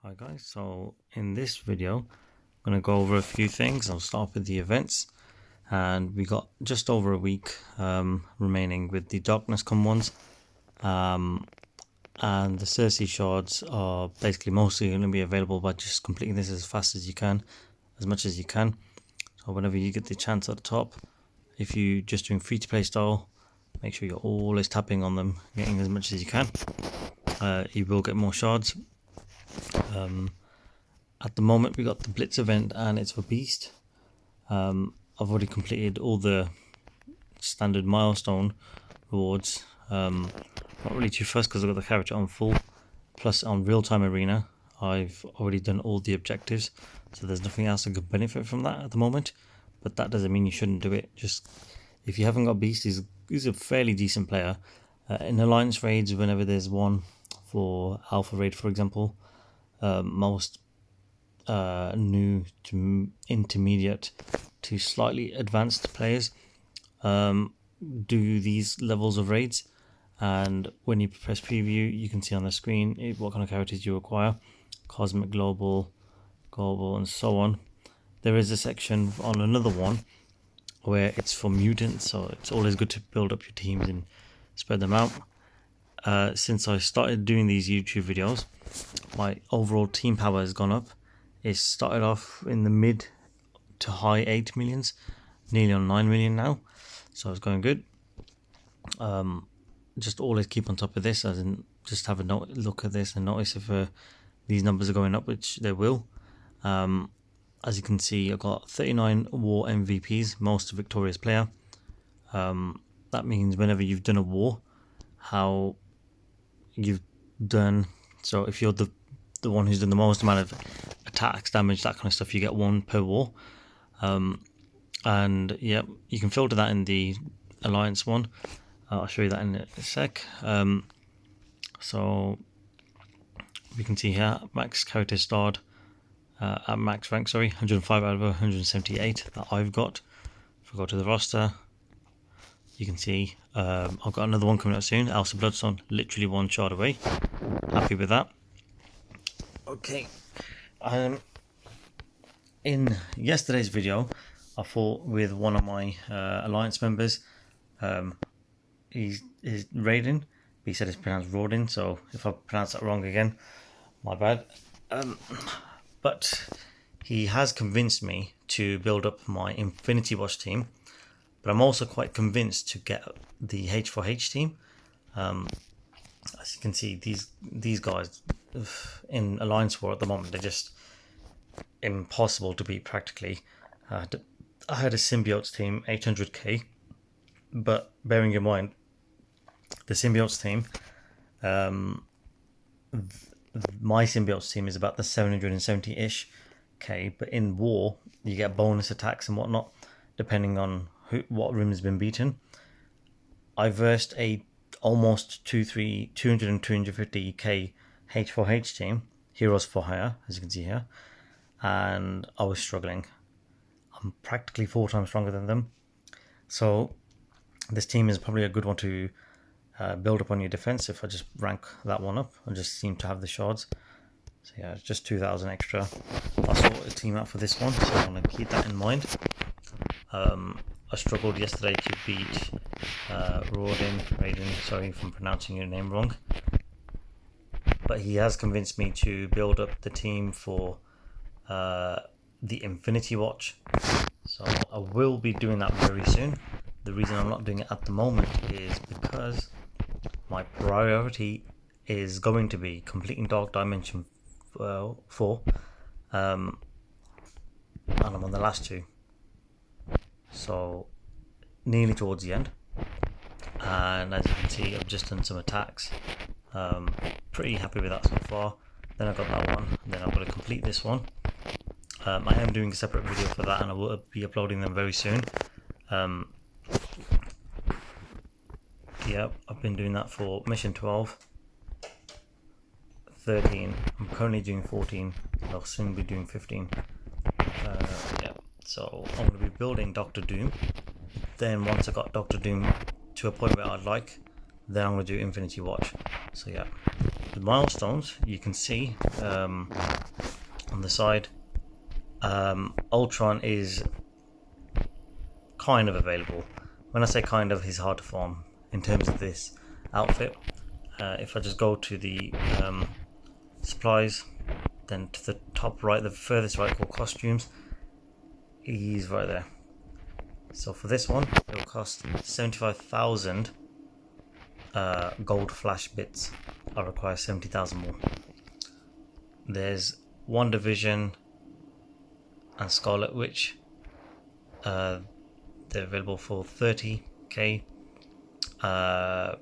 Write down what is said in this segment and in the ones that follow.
Hi guys, so in this video I'm going to go over a few things. I'll start with the events, and we got just over a week remaining with the Darkness Come ones, and the Cersei shards are basically mostly going to be available by just completing this as fast as you can, as much as you can. So whenever you get the chance at the top, if you're just doing free to play style, make sure you're always tapping on them, getting as much as you can. You will get more shards. At the moment we got the Blitz event and it's for Beast. I've already completed all the standard milestone rewards. Not really too fussed because I've got the character on full, plus on real-time arena I've already done all the objectives, so there's nothing else that could benefit from that at the moment. But that doesn't mean you shouldn't do it. Just if you haven't got Beast, he's a fairly decent player. In Alliance raids, whenever there's one for Alpha raid for example, most new to intermediate to slightly advanced players do these levels of raids, and when you press preview you can see on the screen what kind of characters you require: cosmic, global, and so on. There is a section on another one where it's for mutants, so it's always good to build up your teams and spread them out. Since I started doing these YouTube videos, my overall team power has gone up. It started off in the mid to high 8 millions, nearly on 9 million now, so it's going good. Just always keep on top of this, as in just have a look at this and notice if these numbers are going up, which they will. As you can see, I've got 39 war MVPs, most victorious player. That means whenever you've done a war, how you've done, so if you're the one who's done the most amount of attacks, damage, that kind of stuff, you get one per war. And yeah, you can filter that in the Alliance one. I'll show you that in a sec. So we can see here max character starred at max rank, 105 out of 178 that I've got. If I go to the roster, you can see I've got another one coming up soon, Elsa Bloodstone, literally one shard away. Happy with that. Okay, in yesterday's video I fought with one of my Alliance members. He's Raiden, but he said it's pronounced Rodin, so if I pronounce that wrong again, my bad. But he has convinced me to build up my Infinity Watch team, but I'm also quite convinced to get the H4H team. As you can see, these guys in Alliance War at the moment, they're just impossible to beat practically. I had a Symbiotes team 800k, but bearing in mind the Symbiotes team, my Symbiotes team is about the 770-ish k, but in war you get bonus attacks and whatnot depending on what room has been beaten. I versed a almost 250k H4H team, Heroes for Hire, as you can see here, and I was struggling. I'm practically 4 times stronger than them, so this team is probably a good one to build up on your defense. If I just rank that one up, I just seem to have the shards. So yeah, it's just 2,000 extra. I sort a team out for this one, so I'm going to keep that in mind. I struggled yesterday to beat Raiden, sorry if I'm pronouncing your name wrong, but he has convinced me to build up the team for the Infinity Watch, so I will be doing that very soon. The reason I'm not doing it at the moment is because my priority is going to be completing Dark Dimension 4, and I'm on the last 2, so nearly towards the end. And as you can see, I've just done some attacks. Pretty happy with that so far. Then I've got that one, and then I've got to complete this one. I am doing a separate video for that, and I will be uploading them very soon. Yeah, I've been doing that for mission 12, 13, I'm currently doing 14, I'll soon be doing 15. Yeah, so I'm going to be building Doctor Doom. Then once I got Doctor Doom to a point where I'd like, then I'm going to do Infinity Watch. So yeah, the milestones, you can see on the side, Ultron is kind of available. When I say kind of, he's hard to farm in terms of this outfit. If I just go to the supplies, then to the top right, the furthest right, called costumes, he's right there. So for this one, it will cost 75,000 gold flash bits. I require 70,000 more. There's WandaVision and Scarlet Witch. They're available for 30k.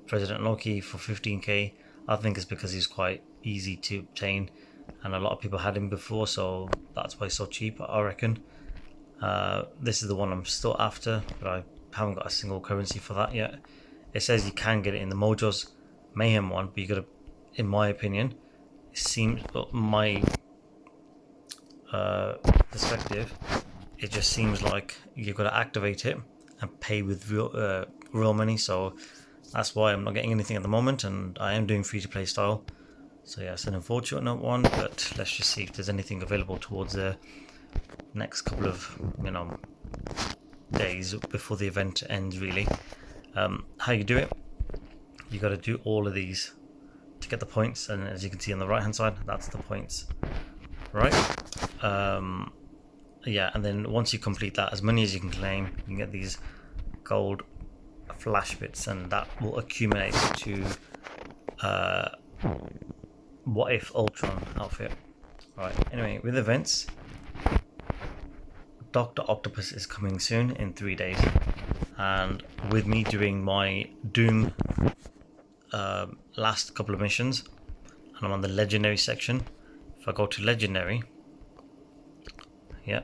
President Loki for 15k. I think it's because he's quite easy to obtain, and a lot of people had him before, so that's why he's so cheap, I reckon. This is the one I'm still after, but I haven't got a single currency for that yet. It says you can get it in the Mojo's Mayhem one, but you gotta, in my opinion, it seems, my perspective, it just seems like you've got to activate it and pay with real money. So that's why I'm not getting anything at the moment, and I am doing free to play style. So yeah, it's an unfortunate one, but let's just see if there's anything available towards the next couple of days before the event ends, really. How you do it, you got to do all of these to get the points, and as you can see on the right hand side, that's the points, right? Yeah, and then once you complete that, as many as you can claim, you can get these gold flash bits, and that will accumulate to What If Ultron outfit. Right, anyway, with events, Dr. Octopus is coming soon in 3 days, and with me doing my Doom last couple of missions, and I'm on the legendary section. If I go to legendary, yeah,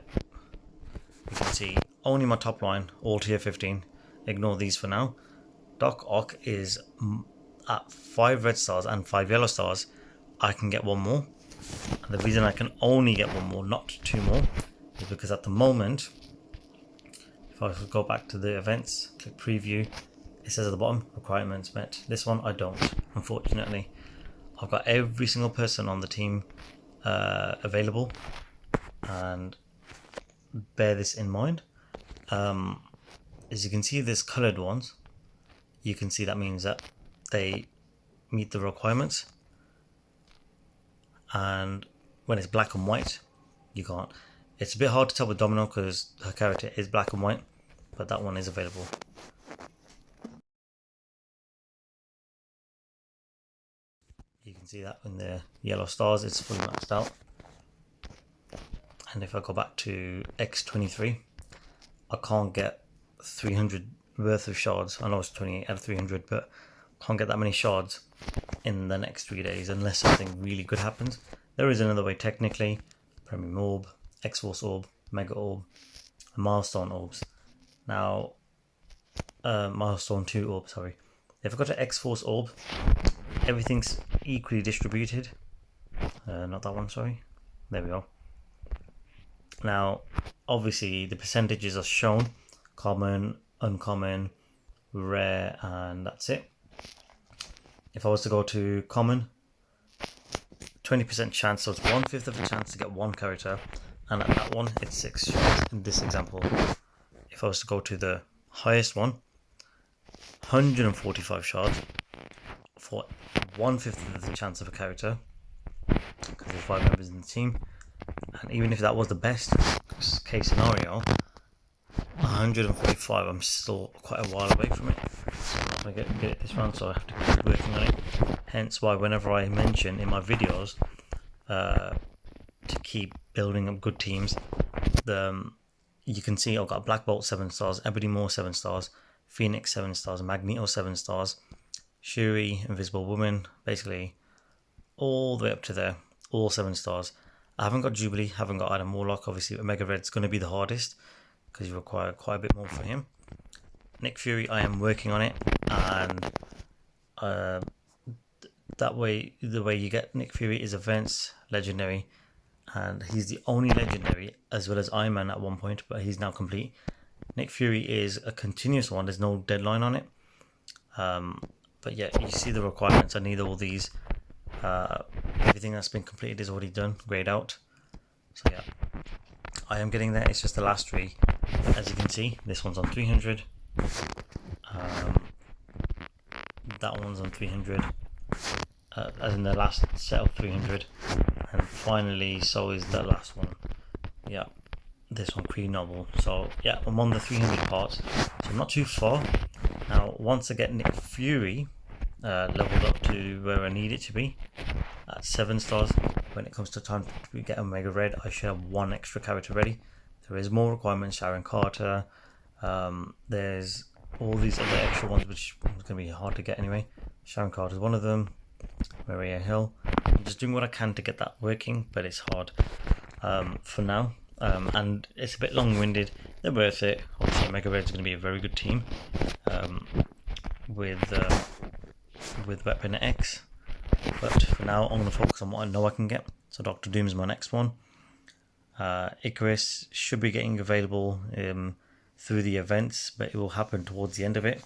you can see only my top line, all tier 15. Ignore these for now. Doc Ock is at 5 red stars and 5 yellow stars. I can get one more, and the reason I can only get one more, not 2 more, is because at the moment, if I go back to the events, click preview, it says at the bottom, requirements met. This one I don't, unfortunately. I've got every single person on the team available, and bear this in mind. As you can see, there's coloured ones. You can see that means that they meet the requirements, and when it's black and white, you can't. It's a bit hard to tell with Domino because her character is black and white, but that one is available. You can see that in the yellow stars, it's fully maxed out. And if I go back to X23, I can't get 300 worth of shards. I know it's 28 out of 300, but can't get that many shards in the next 3 days unless something really good happens. There is another way technically: Premium Orb, X-Force Orb, Mega Orb, and Milestone Orbs. Now, Milestone 2 Orb, sorry. If I go to X-Force Orb, everything's equally distributed. Not that one, sorry. There we go. Now, obviously, the percentages are shown: common, uncommon, rare, and that's it. If I was to go to common, 20% chance, so it's 1/5 of a chance to get one character, and at that one, it's 6 shards in this example. If I was to go to the highest one, 145 shards for 1/5 of the chance of a character, because there's 5 members in the team. And even if that was the best case scenario, 145, I'm still quite a while away from it. I'm not going to get it this round, so I have to keep working on it. Hence why whenever I mention in my videos to keep building up good teams, you can see I've got Black Bolt 7 stars, Ebony Maw 7 stars, Phoenix 7 stars, Magneto 7 stars, Shuri, Invisible Woman, basically all the way up to there, all 7 stars. I haven't got Jubilee, haven't got Adam Warlock. Obviously Omega Red's going to be the hardest because you require quite a bit more for him. Nick Fury, I am working on it, and that way, the way you get Nick Fury is events, legendary, and he's the only legendary, as well as Iron Man at one point, but he's now complete. Nick Fury is a continuous one, there's no deadline on it. But yeah, you see the requirements. I need all these Everything that's been completed is already done, grayed out. So yeah, I am getting there. It's just the last three. As you can see, this one's on 300. That one's on 300. As in the last set of 300. And finally, so is the last one. Yeah, this one pre-novel. So yeah, I'm on the 300 parts. So I'm not too far. Now, once I get Nick Fury leveled up to where I need it to be, at 7 stars, when it comes to time to get Omega Red, I should have one extra character ready. There is more requirements, Sharon Carter, there's all these other extra ones which is going to be hard to get anyway. Sharon Carter is one of them, Maria Hill. I'm just doing what I can to get that working, but it's hard for now. And it's a bit long-winded. They're worth it. Obviously, Omega Red is going to be a very good team with Weapon X. But for now, I'm going to focus on what I know I can get. So Doctor Doom is my next one. Icarus should be getting available through the events, but it will happen towards the end of it.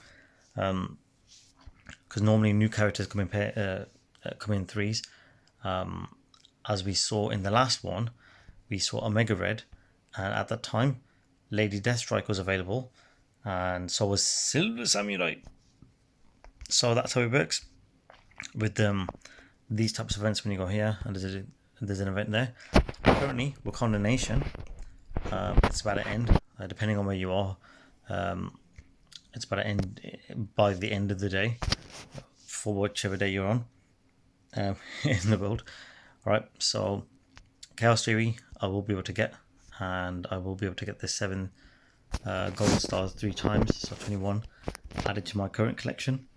Because normally new characters come in threes. As we saw in the last one, we saw Omega Red, and at that time, Lady Deathstrike was available, and so was Silver Samurai. So that's how it works with these types of events. When you go here and there's an event there. Currently, Wakanda Nation, it's about to end, depending on where you are. It's about to end by the end of the day, for whichever day you're on in the world. Alright, so Chaos Theory I will be able to get, and I will be able to get the 7 gold stars 3 times, so 21 added to my current collection.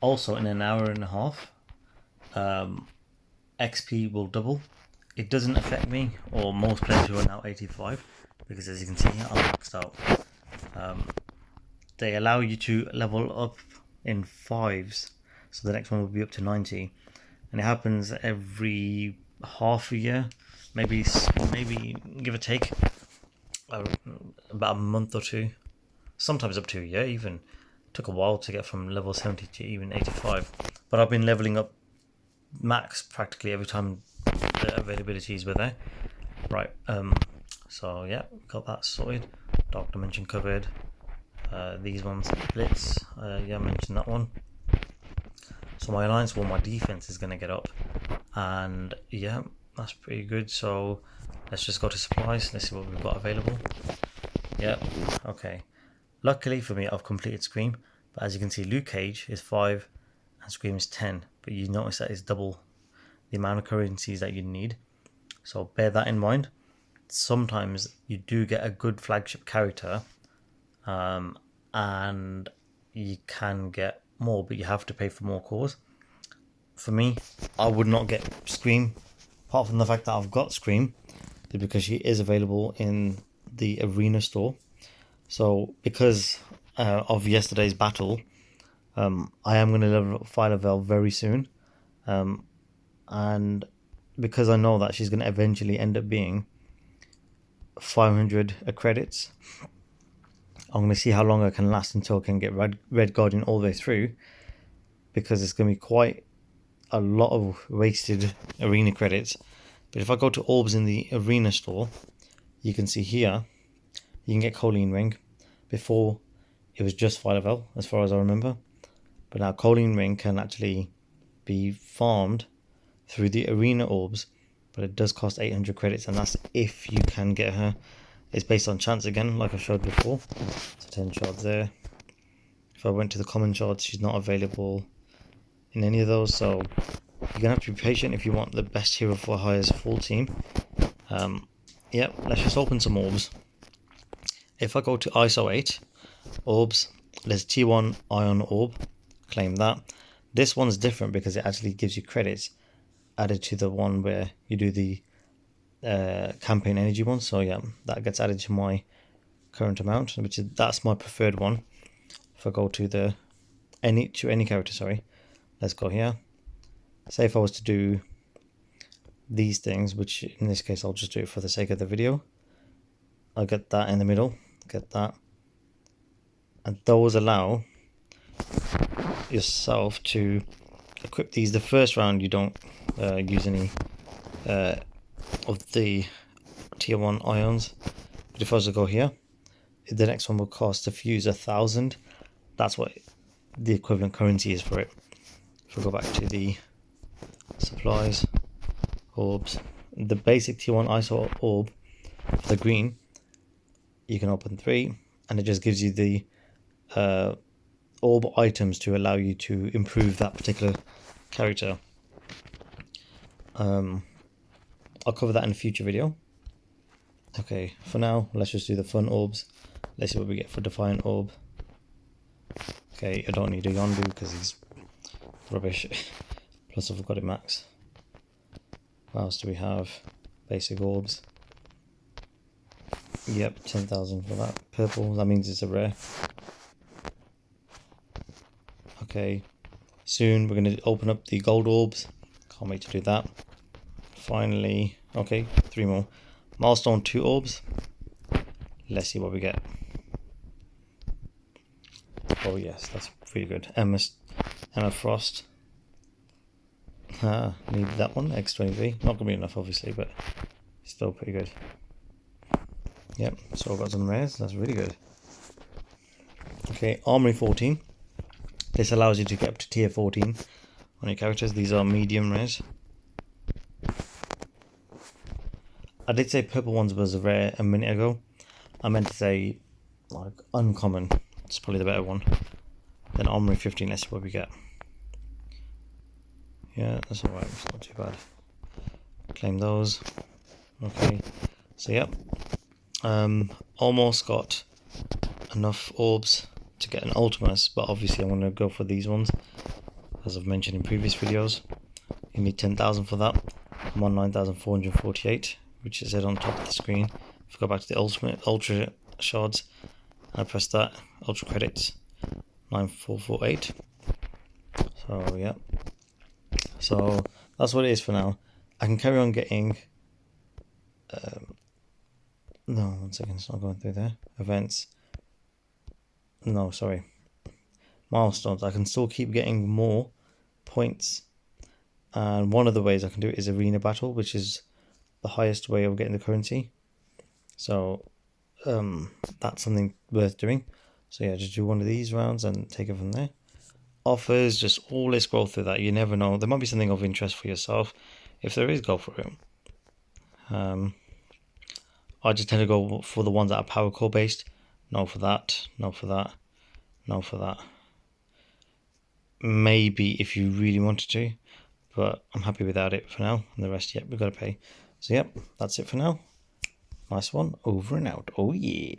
Also, in an hour and a half, XP will double. It doesn't affect me or most players who are now 85, because as you can see here, I'm maxed out. They allow you to level up in 5s, so the next one will be up to 90, and it happens every half a year, maybe give or take, about a month or two, sometimes up to a year. Even took a while to get from level 70 to even 85, but I've been leveling up max practically every time the availabilities were there. Right, so yeah, got that sorted. Dark Dimension covered. These ones, Blitz, yeah, I mentioned that one. So my alliance war, my defense is going to get up, and yeah, that's pretty good. So let's just go to supplies. Let's see what we've got available. Yeah, okay. Luckily for me, I've completed Scream, but as you can see, Luke Cage is 5 and Scream is 10, but you notice that it's double the amount of currencies that you need, so bear that in mind. Sometimes you do get a good flagship character, and you can get more, but you have to pay for more cores. For me, I would not get Scream, apart from the fact that I've got Scream, because she is available in the arena store. So because of yesterday's battle, I am going to level up Phyla-Vell very soon, and because I know that she's going to eventually end up being 500 credits, I'm going to see how long I can last until I can get Red Guardian all the way through, because it's going to be quite a lot of wasted arena credits. But if I go to Orbs in the arena store, you can see here you can get Colleen Ring. Before it was just Phyla-Vell, as far as I remember, but now Colleen Ring can actually be farmed through the arena orbs, but it does cost 800 credits, and that's if you can get her. It's based on chance again, like I showed before. So 10 shards there. If I went to the common shards, she's not available in any of those, so you're gonna have to be patient if you want the best hero for hire's full team. Yeah, let's just open some orbs. If I go to ISO 8 orbs, there's T1 Iron Orb, claim that. This one's different because it actually gives you credits added to the one where you do the campaign energy one. So yeah, that gets added to my current amount, that's my preferred one. If I go to any character, sorry, let's go here. Say if I was to do these things, which in this case I'll just do it for the sake of the video, I'll get that in the middle, get that, and those allow yourself to equip these. The first round you don't use any of the tier 1 ions, but if I was to go here, the next one will cost to fuse 1,000. That's what the equivalent currency is for it. If we go back to the supplies, orbs, the basic tier 1 ISO orb for the green, you can open 3, and it just gives you the orb items to allow you to improve that particular character. I'll cover that in a future video. Okay, for now, let's just do the fun orbs. Let's see what we get for Defiant Orb. Okay, I don't need a Yondu because he's rubbish. Plus I've got it max. What else do we have? Basic orbs. Yep, 10,000 for that. Purple, that means it's a rare. Okay, soon we're going to open up the gold orbs. Can't wait to do that. Finally, okay, 3 more. Milestone 2 orbs. Let's see what we get. Oh yes, that's really good. Emma Frost. Need that one, X23. Not going to be enough obviously, but still pretty good. Yep, so I've got some rares, that's really good. Okay, Armory 14. This allows you to get up to tier 14 on your characters. These are medium rares. I did say purple ones was a rare a minute ago. I meant to say like uncommon. It's probably the better one. Then Armory 15, let's see what we get. Yeah, that's alright, it's not too bad. Claim those. Okay, so yep. Almost got enough orbs to get an Ultimus, but obviously I want to go for these ones. As I've mentioned in previous videos, you need 10,000 for that. I'm on 9,448, which is it on top of the screen. If I go back to the Ultra Shards, and I press that, Ultra Credits, 9,448. So yeah, so that's what it is for now. I can carry on getting no, 1 second, it's not going through there. Events, no, sorry, milestones. I can still keep getting more points, and one of the ways I can do it is arena battle, which is the highest way of getting the currency. So that's something worth doing. So yeah, just do one of these rounds and take it from there. Offers, just always scroll through that. You never know, there might be something of interest for yourself. If there is, go for it. I just tend to go for the ones that are power core based. No for that, no for that, no for that. Maybe if you really wanted to, but I'm happy without it for now. And the rest, yep, we've got to pay. So yep, that's it for now. Nice one, over and out. Oh yeah.